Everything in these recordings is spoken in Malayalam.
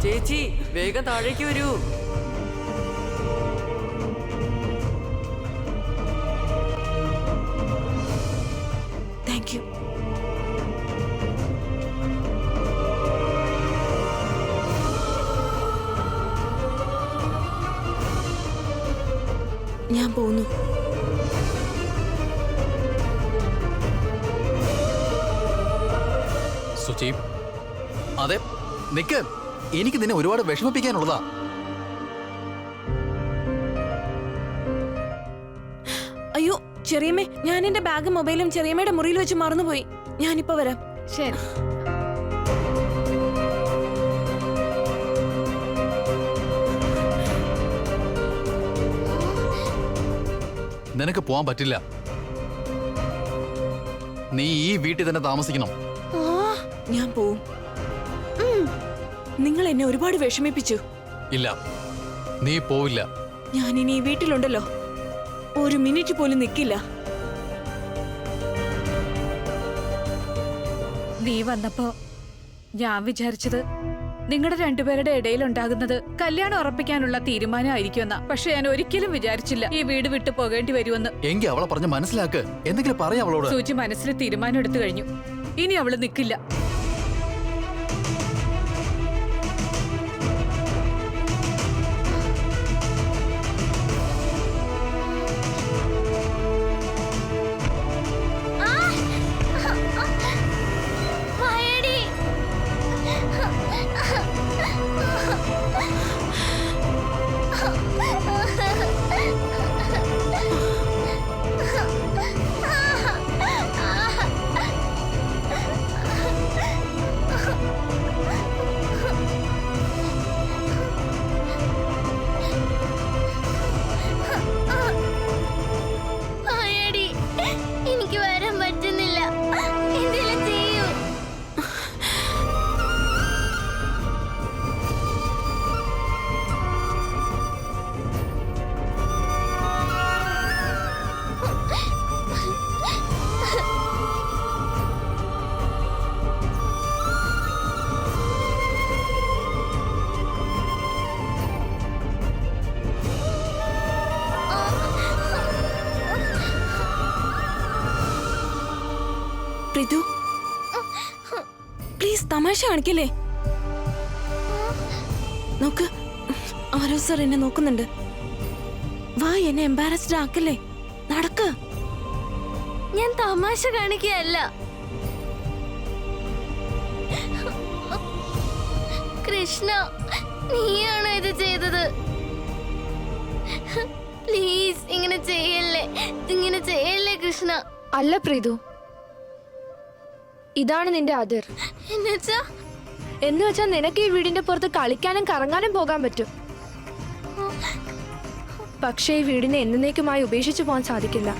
ചേച്ചി വേഗം താഴേക്ക് വരൂ. Thank you. ഞാൻ പോകുന്നു. സുചി, അതെ നിക്ക്. എനിക്ക് നിന്നെ ഒരുപാട് വിഷമിപ്പിക്കാനുള്ളതാ. അയ്യോ ചെറിയമ്മേ, ഞാൻ എന്റെ ബാഗും മൊബൈലും ചെറിയമ്മയുടെ മുറിയിൽ വെച്ച് മറന്നുപോയി. ഞാനിപ്പോ വരാം. ശരി. നിനക്ക് പോവാൻ പറ്റില്ല. നീ ഈ വീട്ടിൽ തന്നെ താമസിക്കണം. ഞാൻ പോവും. നിങ്ങൾ എന്നെ ഒരുപാട് വിഷമിപ്പിച്ചു. ഇല്ല, നീ പോവില്ല. ഞാൻ ഇനി ഈ വീട്ടിലുണ്ടല്ലോ, ഒരു മിനിറ്റ് പോലും നിൽക്കില്ല. നീ വന്നപ്പോ ഞാൻ വിചാരിച്ചത് നിങ്ങളുടെ രണ്ടുപേരുടെ ഇടയിൽ ഉണ്ടാകുന്നത് കല്യാണം ഉറപ്പിക്കാനുള്ള തീരുമാനമായിരിക്കുമെന്നാ. പക്ഷെ ഞാൻ ഒരിക്കലും വിചാരിച്ചില്ല ഈ വീട് വിട്ടു പോകേണ്ടി വരുമെന്ന്. എങ്കിൽ അവളെ പറഞ്ഞ് മനസ്സിലാക്ക്. എന്തെങ്കിലും പറയാം അവളോട്. സൂചി മനസ്സിൽ തീരുമാനം എടുത്തു കഴിഞ്ഞു. ഇനി അവള് നിൽക്കില്ല. പ്രീതു, പ്ലീസ് തമാശ കാണിക്കല്ലേ. നോക്ക്, ആരോ സർ എന്നെ നോക്കുന്നുണ്ട്. വാ, എന്നെ എംബാരസ്ഡ് ആക്കല്ലേ. നടക്ക്. ഞാൻ തമാശ കാണിക്കുകയല്ല. കൃഷ്ണ, നീയാണോ ഇത് ചെയ്തത്? പ്ലീസ് ഇങ്ങനെ ചെയ്യല്ലേ കൃഷ്ണ. അല്ല പ്രീതു, ഇതാണ് നിന്റെ അതിർ. എന്നുവെച്ചാ നിനക്ക് ഈ വീടിന്റെ പുറത്ത് കളിക്കാനും കറങ്ങാനും പോകാൻ പറ്റും. പക്ഷേ ഈ വീടിനെ എന്നേക്കുമായി ഉപേക്ഷിച്ചു പോകാൻ സാധിക്കില്ല.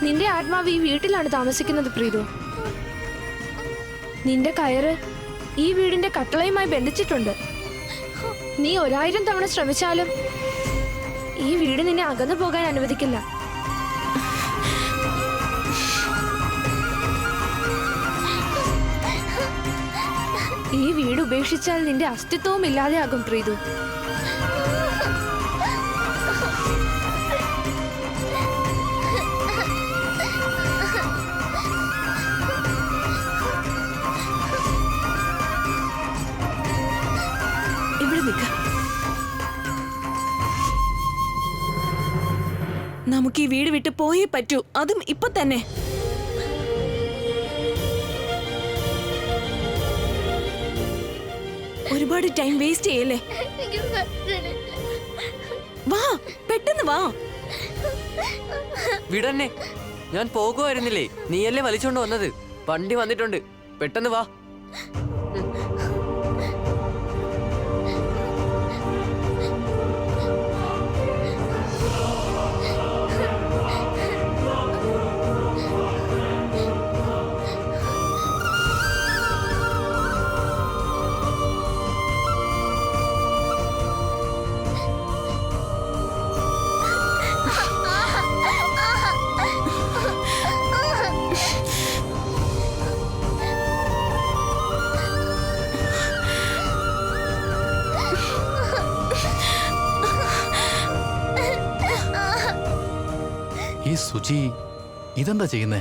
നിന്റെ ആത്മാവ് ഈ വീട്ടിലാണ് താമസിക്കുന്നത് പ്രീതു. നിന്റെ കയറ് ഈ വീടിന്റെ കട്ടളയുമായി ബന്ധിച്ചിട്ടുണ്ട്. നീ 1000 തവണ ശ്രമിച്ചാലും ഈ വീട് നിന്നെ അകന്നു പോകാൻ അനുവദിക്കില്ല. ഈ വീട് ഉപേക്ഷിച്ചാൽ നിന്റെ അസ്തിത്വവും ഇല്ലാതെയാകും പ്രീതു. നമുക്ക് ഈ വീട് വിട്ട് പോയേ പറ്റൂ, അതും ഇപ്പൊ തന്നെ. ഒരുപാട് ടൈം വേസ്റ്റ് ചെയ്യല്ലേ. വാ, പെട്ടെന്ന് വാ. വിടന്നെ, ഞാൻ പോകുമായിരുന്നില്ലേ. നീയല്ലേ വലിച്ചോണ്ട് വന്നത്. വണ്ടി വന്നിട്ടുണ്ട്, പെട്ടെന്ന് വാ. ഈ സുചി ഇതെന്താ ചെയ്യുന്നേ?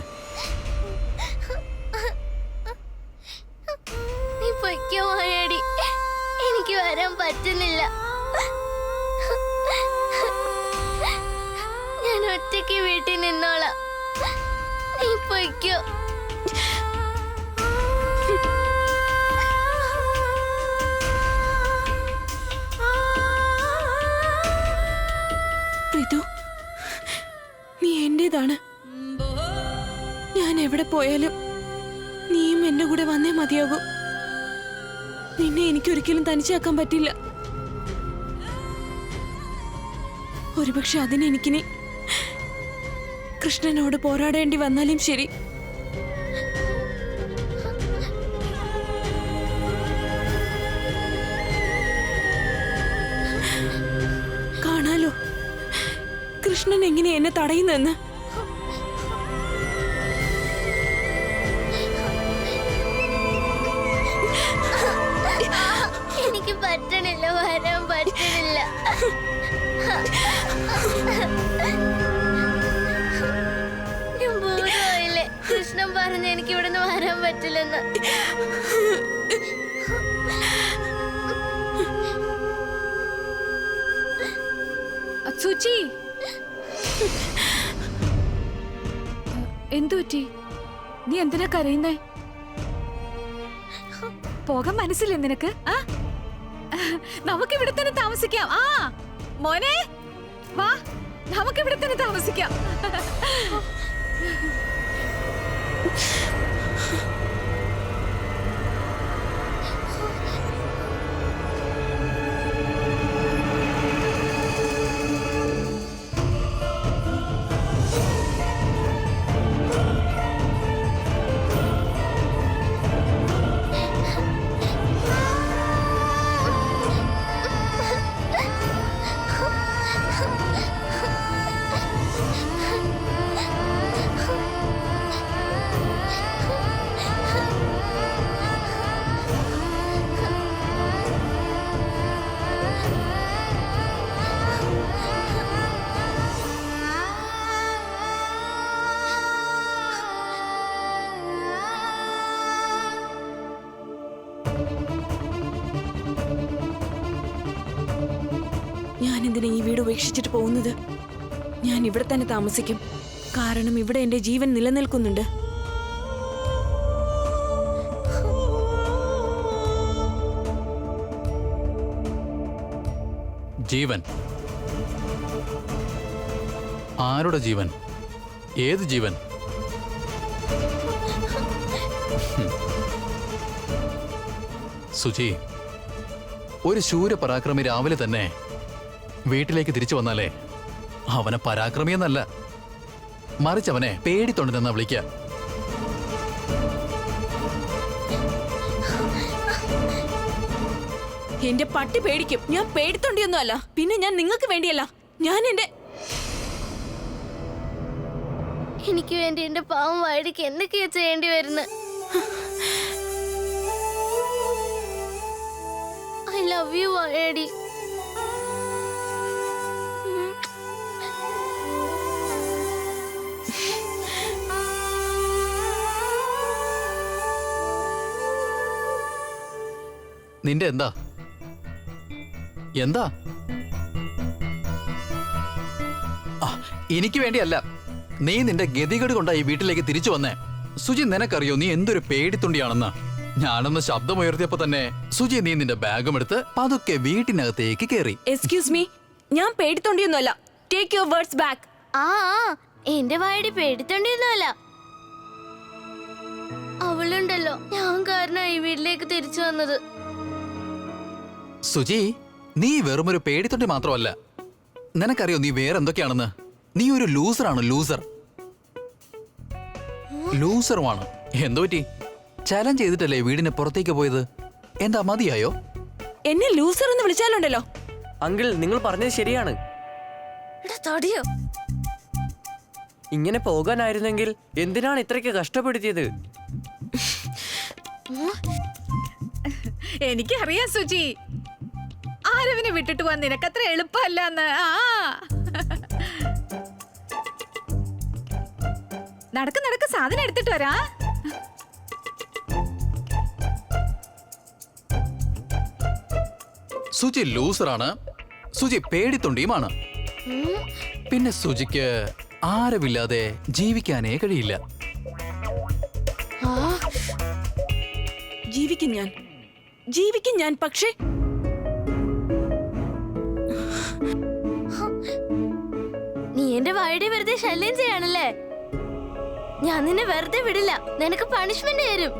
നീ പൊയ്ക്കോ വാഴടി, എനിക്ക് വരാൻ പറ്റുന്നില്ല. ഞാൻ ഒറ്റയ്ക്ക് വീട്ടിൽ നിന്നോളാം, നീ പൊയ്ക്കോ. പ്രീതു, നീ എന്റേതാണ്. ഞാൻ എവിടെ പോയാലും നീയും എന്റെ കൂടെ വന്നേ മതിയാകൂ. നിന്നെ എനിക്കൊരിക്കലും തനിച്ചാക്കാൻ പറ്റില്ല. ഒരുപക്ഷെ അതിന് എനിക്കിനി കൃഷ്ണനോട് പോരാടേണ്ടി വന്നാലും ശരി. കാണാലോ കൃഷ്ണൻ എങ്ങനെ എന്നെ തടയുന്നെന്ന്. എനിക്ക് പറ്റണില്ല, വരാൻ പറ്റണില്ല. ഞാൻ ഭൂതമായില്ലേ? കൃഷ്ണൻ പറഞ്ഞ എനിക്ക് ഇവിടുന്ന് വരാൻ പറ്റില്ലെന്ന്. സുചി, എന്തു പറ്റി? നീ എന്തിനാ കരയുന്നേ? പോകാൻ മനസ്സില്ലേ നിനക്ക്? നമുക്ക് ഇവിടെ തന്നെ താമസിക്കാം. ആ മോനെ വാ, നമുക്ക് ഇവിടെ തന്നെ താമസിക്കാം. ഞാൻ എന്തിനാ ഈ വീട് ഉപേക്ഷിച്ചിട്ട് പോകുന്നത്? ഞാൻ ഇവിടെ തന്നെ താമസിക്കും. കാരണം ഇവിടെ എന്റെ ജീവൻ നിലനിൽക്കുന്നുണ്ട്. ജീവൻ? ആരുടെ ജീവൻ? ഏത് ജീവൻ? സുചി, ഒരു ശൂരപരാക്രമി രാവിലെ തന്നെ വീട്ടിലേക്ക് തിരിച്ചു വന്നാലേ അവനെ പരാക്രമിയെന്നല്ല, മറിച്ച് അവനെ പേടിത്തൊണ്ടെന്നാ വിളിക്കുക. എന്റെ പട്ടി പേടിക്കും. ഞാൻ പേടിത്തൊണ്ടിയൊന്നും അല്ല. പിന്നെ ഞാൻ നിങ്ങൾക്ക് വേണ്ടിയല്ല, ഞാൻ എനിക്ക് വേണ്ടി എന്റെ പാവം വാഴയ്ക്ക് എന്തൊക്കെയാ ചെയ്യേണ്ടി വരുന്നത്? ഐ ലവ് യു വാഴടി. നിന്റെ എന്താ എന്താ? എനിക്ക് വേണ്ടിയല്ല, നീ നിന്റെ ഗതികേട് കൊണ്ടാ ഈ വീട്ടിലേക്ക് തിരിച്ചു വന്നേ. സുജി, നിനക്കറിയോ നീ എന്തൊരു പേടിത്തൊണ്ടിയാണെന്ന്? ഞാനൊന്ന് ശബ്ദമുയർത്തിയപ്പോ തന്നെ സുജി, നീ നിന്റെ ബാഗും എടുത്ത് പതുക്കെ വീട്ടിനകത്തേക്ക് കയറി. എക്സ്ക്യൂസ് മീ, ഞാൻ പേടിത്തൊണ്ടിയൊന്നും അല്ല. Take your words back. എന്റെ വാഴടി പേടിത്തൊണ്ടിയൊന്നുമല്ല. അവളുണ്ടല്ലോ, ഞാൻ കാരണം ഈ വീട്ടിലേക്ക് തിരിച്ചു വന്നത്. സുജി, നീ വെറുമൊരു പേടിത്തൊണ്ടി മാത്രമല്ല, നിനക്കറിയോ നീ വേറെന്തൊക്കെയാണെന്ന്? നീ ഒരു ലൂസറാണ്, ലൂസർ. ലൂസറുമാണ്. എന്തോ പറ്റി? ചലഞ്ച് ചെയ്തിട്ടല്ലേ വീടിന് പുറത്തേക്ക് പോയത്? എന്താ മതിയായോ? എന്നെ ലൂസർ എന്ന് വിളിച്ചാലുണ്ടല്ലോ. അങ്കിൾ, നിങ്ങൾ പറഞ്ഞത് ശരിയാണ്. തടിയോ? ഇങ്ങനെ പോകാനായിരുന്നെങ്കിൽ എന്തിനാണ് ഇത്രയ്ക്ക് കഷ്ടപ്പെടുത്തിയത്? എനിക്കറിയാം സുചി, ആരവിനെ വിട്ടിട്ട് പോവാൻ നിനക്കത്ര എളുപ്പമല്ലെന്ന്. നടക്ക് നടക്ക്, സാധനം എടുത്തിട്ട് വരാ. സുജി ലൂസറാണ്, സുജി പേടിത്തൊണ്ടിയുമാണ്. പിന്നെ സുജിക്ക് ആരവില്ലാതെ ജീവിക്കാനേ കഴിയില്ല. ജീവിക്കും ഞാൻ, പക്ഷേ നീ എന്റെ വായുടെ വെറുതെ ശല്യം ചെയ്യാണല്ലേ? ഞാൻ നിന്നെ വെറുതെ വിടില്ല. നിനക്ക് പണിഷ്മെന്റ് തരും.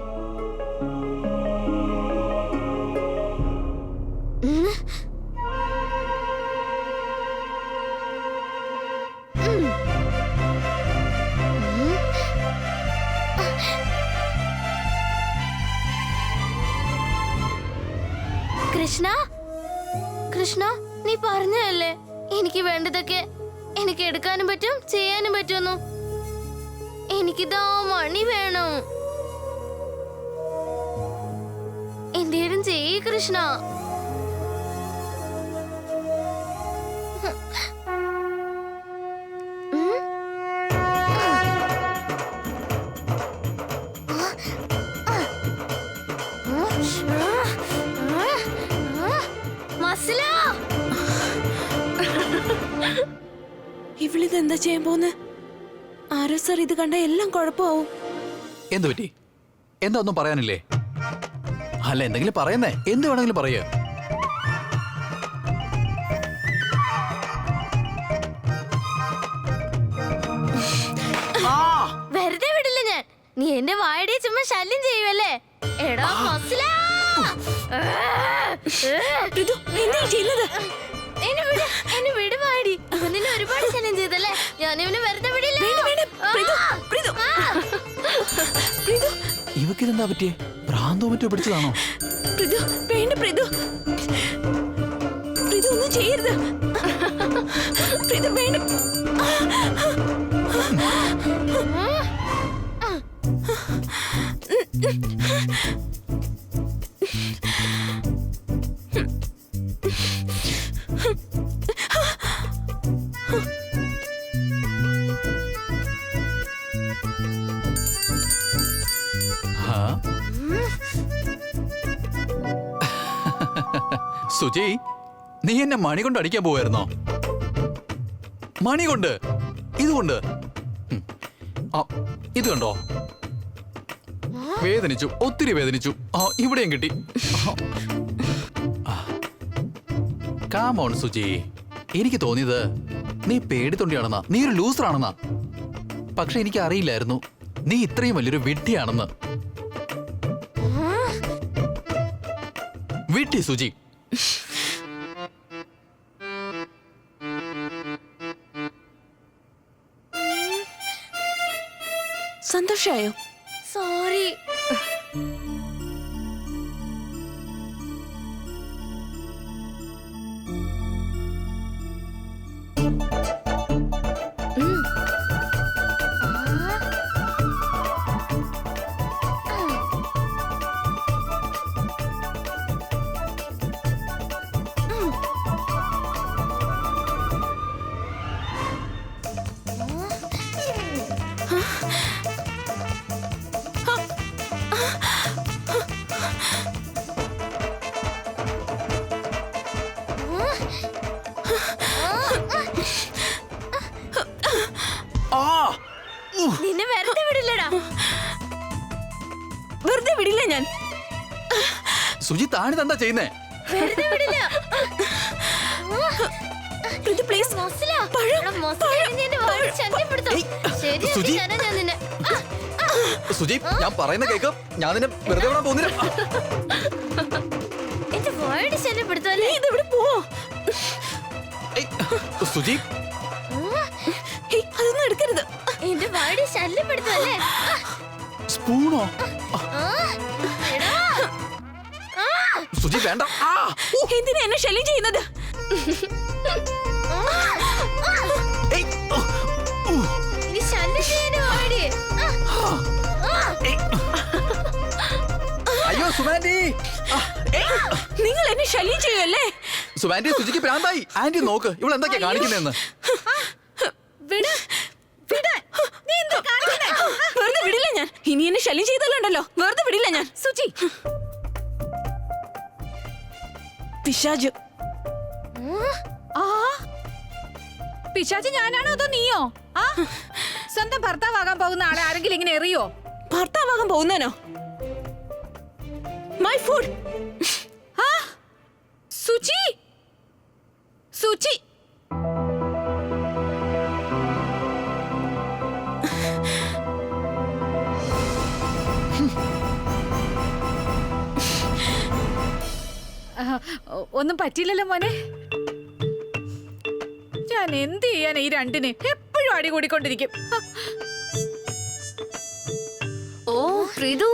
കൃഷ്ണ, കൃഷ്ണ, നീ പറഞ്ഞതല്ലേ എനിക്ക് വേണ്ടതൊക്കെ എനിക്ക് എടുക്കാനും പറ്റും ചെയ്യാനും പറ്റുമെന്നു. എനിക്കിതാ മണി വേണം. എന്തേലും ചെയ്യ് കൃഷ്ണ. മസില, ഇവളിതെന്താ ചെയ്യാൻ പോന്ന്? ആരോ സർ ഇത് കണ്ട എല്ലാം കുഴപ്പമാവും. എന്തു പറ്റി? എന്താ ഒന്നും പറയാനില്ലേ? അല്ല, എന്തെങ്കിലും പറയുന്നേ, എന്ത് വേണമെങ്കിലും പറയേ. വെറുതെ വിടില്ല ഞാൻ. നീ എന്റെ വായടെ ചുമ്മാ ശല്യം ചെയ്യുവല്ലേ? എടാ മസില, എന്താ ചെയ്യുന്നത്? എന്നെ വിട് വായടി. ഇവൻ നിന്നെ ഒരുപാട് ശല്യം ചെയ്തല്ലേ? ഞാൻ ഇവനെ വെറുതെ വിടില്ല. ഇവക്കിതെന്താ പറ്റിയേ? ഭ്രാന്തോ മറ്റോ പിടിച്ചതാണോ? ഒന്നും ചെയ്യരുത്. വേണ്ട. സുജി, നീ എന്നെ മണി കൊണ്ട് അടിക്കാൻ പോവായിരുന്നോ? മണി കൊണ്ട്? ഇതുകൊണ്ട്? ഇത് കണ്ടോ? വേദനിച്ചു, ഒത്തിരി വേദനിച്ചു. ഇവിടെയും കിട്ടി. കാമോൺ സുജി, എനിക്ക് തോന്നിയത് നീ പേടിത്തൊണ്ടിയാണെന്നാ, നീ ഒരു ലൂസറാണെന്നാ. പക്ഷെ എനിക്ക് അറിയില്ലായിരുന്നു നീ ഇത്രയും വലിയൊരു വിഡ്ഢിയാണെന്ന്. വിഡ്ഢി സുജി. സന്തോഷായോ? സോറി. നിന്നെ വെറുതെ വിടില്ലടാ. വെറുതെ വിടില്ല ഞാൻ. സുജി, താണിതെന്താ ചെയ്യുന്നേ? വെറുതെ വിടില്ല. പ്ലീസ്. സുജി, സുജി, ഞാൻ പറയുന്ന കേക്ക്. ഞാൻ നിന്നെ വെറുതെ വിടാൻ പോകുന്നില്ല. എന്റെ വായുടെ ശല്യപ്പെടുത്തുവല്ലേ? ഇതെവിടെ പോവോ? സുജി, അതൊന്നും എടുക്കരുത്. എന്റെ വായുടെ ശല്യപ്പെടുത്തുവല്ലേ? സ്പൂണോ? സുജി വേണ്ട. എന്തിനാ എന്നെ ശല്യം ചെയ്യുന്നത്? ഇനി ശല്യം ചെയ്യാനും വാടി. അയ്യോ സുമാൻഡി, നിങ്ങൾ എന്നെ ശല്യം ചെയ്യല്ലേ? സുമാൻഡി, സുജിക്ക് ഭ്രാന്തായി. ആന്റി നോക്ക്, ഇവൾ എന്തൊക്കെയാ കാണിക്കുന്നതെന്ന്. വിട്, വിട്. നീ എന്താ കാണിക്കുന്നേ? ഇനി എന്നെ ശല്യം ചെയ്തല്ലോ വെറുതെ വിടില്ല ഞാൻ. സുചി, പിശാച്. ആ പിശാച് ഞാനാണോ അതോ നീയോ? ആ സ്വന്തം ഭർത്താവാകാൻ പോകുന്ന ആളെ ആരെങ്കിലും ഇങ്ങനെ എറിയോ? ഭർത്താവാകാൻ പോകുന്നനോ? My food. ആ സുചി, സുചി. ഒന്നും പറ്റിയില്ലല്ലോ മോനെ. ഞാൻ എന്ത് ചെയ്യാനാ ഈ രണ്ടിന് എപ്പോഴും അടി കൂടിക്കൊണ്ടിരിക്കും. ഓ പ്രീതു,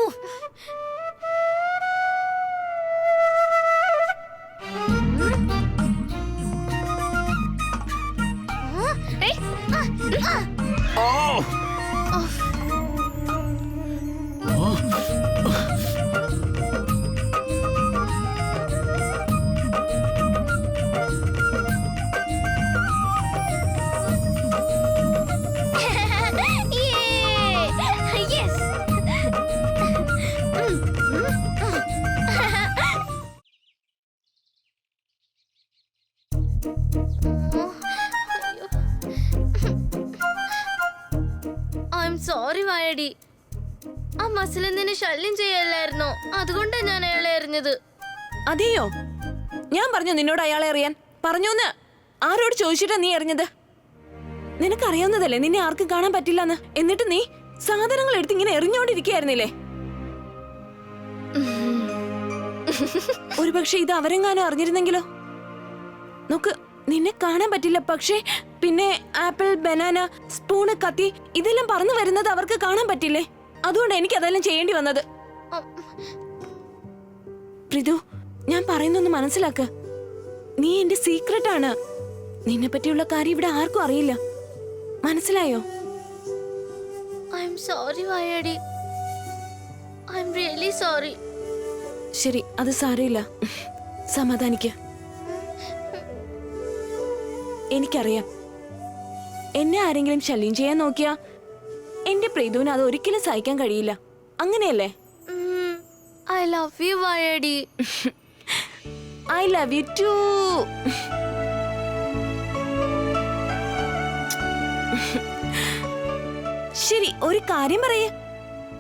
സോറി വായടി. ആ മസിൽ നിന്നെ ശല്യം ചെയ്യല്ലായിരുന്നോ? അതുകൊണ്ടാ ഞാൻ അയാളെ എറിഞ്ഞത്. അതെയോ? ഞാൻ പറഞ്ഞു നിന്നോട് അയാളെ അറിയാൻ. പറഞ്ഞോന്ന് ആരോട് ചോദിച്ചിട്ടാ നീ എറിഞ്ഞത്? നിനക്കറിയാവുന്നതല്ലേ നിന്നെ ആർക്കും കാണാൻ പറ്റില്ലെന്ന്. എന്നിട്ട് നീ സാധനങ്ങൾ എടുത്ത് ഇങ്ങനെ എറിഞ്ഞോണ്ടിരിക്കുകയായിരുന്നില്ലേ? ഒരുപക്ഷെ ഇത് അവരെങ്ങാനും അറിഞ്ഞിരുന്നെങ്കിലോ? നോക്ക്, നിന്നെ കാണാൻ പറ്റില്ല, പക്ഷേ പിന്നെ ആപ്പിൾ, ബനാന, സ്പൂണ്, കത്തി ഇതെല്ലാം പറന്നു വരുന്നത് അവർക്ക് കാണാൻ പറ്റില്ലേ? അതുകൊണ്ട് എനിക്ക് അതെല്ലാം ചെയ്യേണ്ടി വന്നത്. പ്രിതു, ഞാൻ പറയുന്നൊന്ന് മനസ്സിലാക്ക്. നീ എന്റെ സീക്രട്ട് ആണ്. നിന്നെ പറ്റിയുള്ള കാര്യം ഇവിടെ ആർക്കും അറിയില്ല. മനസ്സിലായോ? ഐ എം സോറി വായടി. I'm really sorry. ശരി, അത് സാരമില്ല. സമാധാനിക്ക്. എനിക്കറിയാം, എന്നെ ആരെങ്കിലും ശല്യം ചെയ്യാൻ നോക്കിയാ എന്റെ പ്രീതുവിന് അത് ഒരിക്കലും സഹിക്കാൻ കഴിയില്ല. അങ്ങനെയല്ലേ? ഐ ലവ് യു വായടി. I love you too. ശരി, ഒരു കാര്യം പറയേ.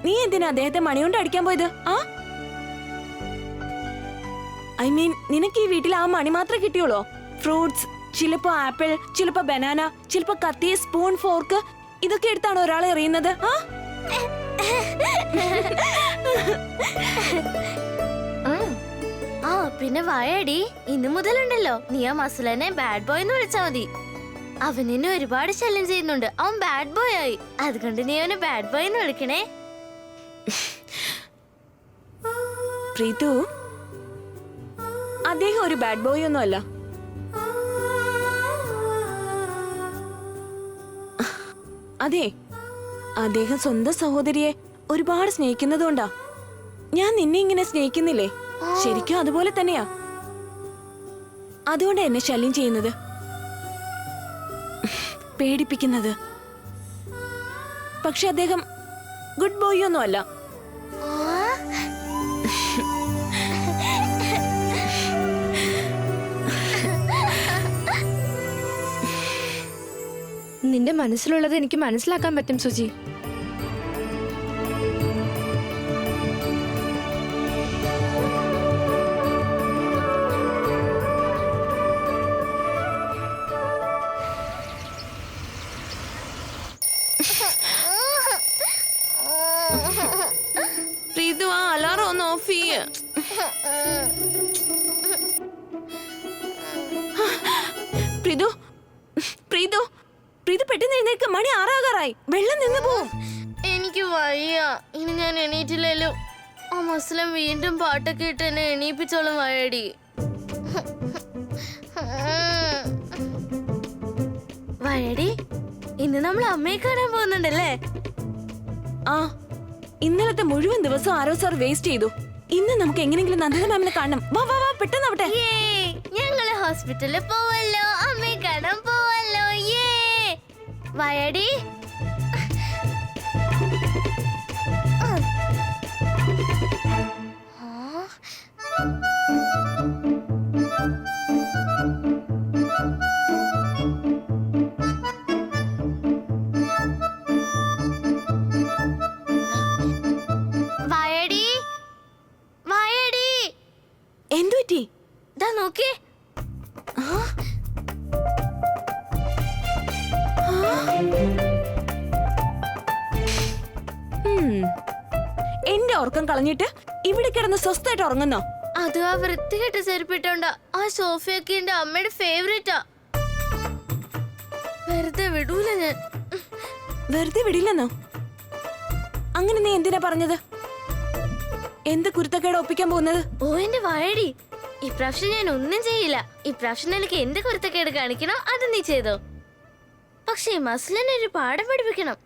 നീ എന്തിനാ അദ്ദേഹത്തെ മണികൊണ്ട് അടിക്കാൻ പോയത്? ഐ മീൻ, നിനക്ക് ഈ വീട്ടിൽ ആ മണി മാത്രമേ കിട്ടിയുള്ളൂ? ഫ്രൂട്ട്സ്, ചിലപ്പോ ആപ്പിൾ, ചിലപ്പോ ബനാന, ചിലപ്പോ കത്തി, സ്പൂൺ, ഫോർക്ക് ഇതൊക്കെ എടുത്താണ് ഒരാളെ എറിയുന്നത്? ആ പിന്നെ വായടി, ഇന്നു മുതലുണ്ടല്ലോ നീ ആ മസുലനെ ബാഡ് ബോയ് എന്ന് വിളിച്ചാ മതി. അവൻ നിന്നെ ഒരുപാട് ശല്യം ചെയ്യുന്നുണ്ട്. അവൻ ബാഡ് ബോയ് ആയി. അതുകൊണ്ട് നീ അവനെ ബാഡ് ബോയ് എന്ന് വിളിക്കണേ. പ്രീതു, അദ്ദേഹം ഒരു ബാഡ് ബോയ് ഒന്നും അല്ല. അതെ, അദ്ദേഹം സ്വന്തം സഹോദരിയെ ഒരുപാട് സ്നേഹിക്കുന്നതുകൊണ്ടാ. ഞാൻ നിന്നെ ഇങ്ങനെ സ്നേഹിക്കുന്നില്ലേ? ശരിക്കും അതുപോലെ തന്നെയാ. അതുകൊണ്ട് എന്നെ ശല്യം ചെയ്യുന്നത്, പേടിപ്പിക്കുന്നത്. പക്ഷെ അദ്ദേഹം ഗുഡ് ബോയ് ഒന്നും അല്ല. നിന്റെ മനസ്സിലുള്ളത് എനിക്ക് മനസ്സിലാക്കാൻ പറ്റും സുജി. പ്രീതു, ആ അലാറം ഒന്ന് ഓഫ് ചെയ്യ. പ്രീതു, പ്രീതു, പ്രീതു പെട്ടെന്ന് എഴുന്നേൽക്ക്. മണി 6 ആകാറായി. വെള്ളം നിന്ന് പോവും. എനിക്ക് വയ്യ. ഇനി ഞാൻ എണീറ്റില്ലല്ലോ ആ മുസ്ലിം വീണ്ടും പാട്ടൊക്കെ ഇട്ട് എന്നെ എണീപ്പിച്ചോളും വായടി. വായടി, ഇന്ന് നമ്മൾ അമ്മയെ കാണാൻ പോകുന്നുണ്ടല്ലേ? ആ, ഇന്നലത്തെ മുഴുവൻ ദിവസം ആരോ സാർ വേസ്റ്റ് ചെയ്തു. ഇന്ന് നമുക്ക് എങ്ങനെയെങ്കിലും നന്ദിത മാമിനെ കാണണം. വാ വാ വാ, പെട്ടെന്നാവട്ടെ. ഞങ്ങള് ഹോസ്പിറ്റലിൽ പോവല്ലോ, അമ്മയെ കാണാൻ പോവല്ലോ. വായടി. എന്തു പറ്റി? ദാ നോക്കിയേ. എന്റെ ഉറക്കം കളഞ്ഞിട്ട് ഇവിടെ കിടന്ന് സ്വസ്ഥമായിട്ട് ഉറങ്ങുന്നോ? അത് ആ വൃത്തികെട്ട ചെരുപ്പിട്ടോണ്ടാ. ആ സോഫയൊക്കെ എന്റെ അമ്മയുടെ ഫേവറേറ്റാ. വെറുതെ വിടൂല ഞാൻ. വെറുതെ വിടില്ലെന്നോ? അങ്ങനെ നീ എന്തിനാ പറഞ്ഞത്? എന്ത് കുരുത്തക്കേട് ഒപ്പിക്കാൻ പോകുന്നത്? ഓ എന്റെ വാഴടി, ഇപ്രാവശ്യം ഞാൻ ഒന്നും ചെയ്യില്ല. ഇപ്രാവശ്യം എനിക്ക് എന്ത് കുരുത്തക്കേട് കാണിക്കണോ അത് നീ ചെയ്തോ. പക്ഷേ മസ്ലനെ ഒരു പാഠം പഠിപ്പിക്കണം.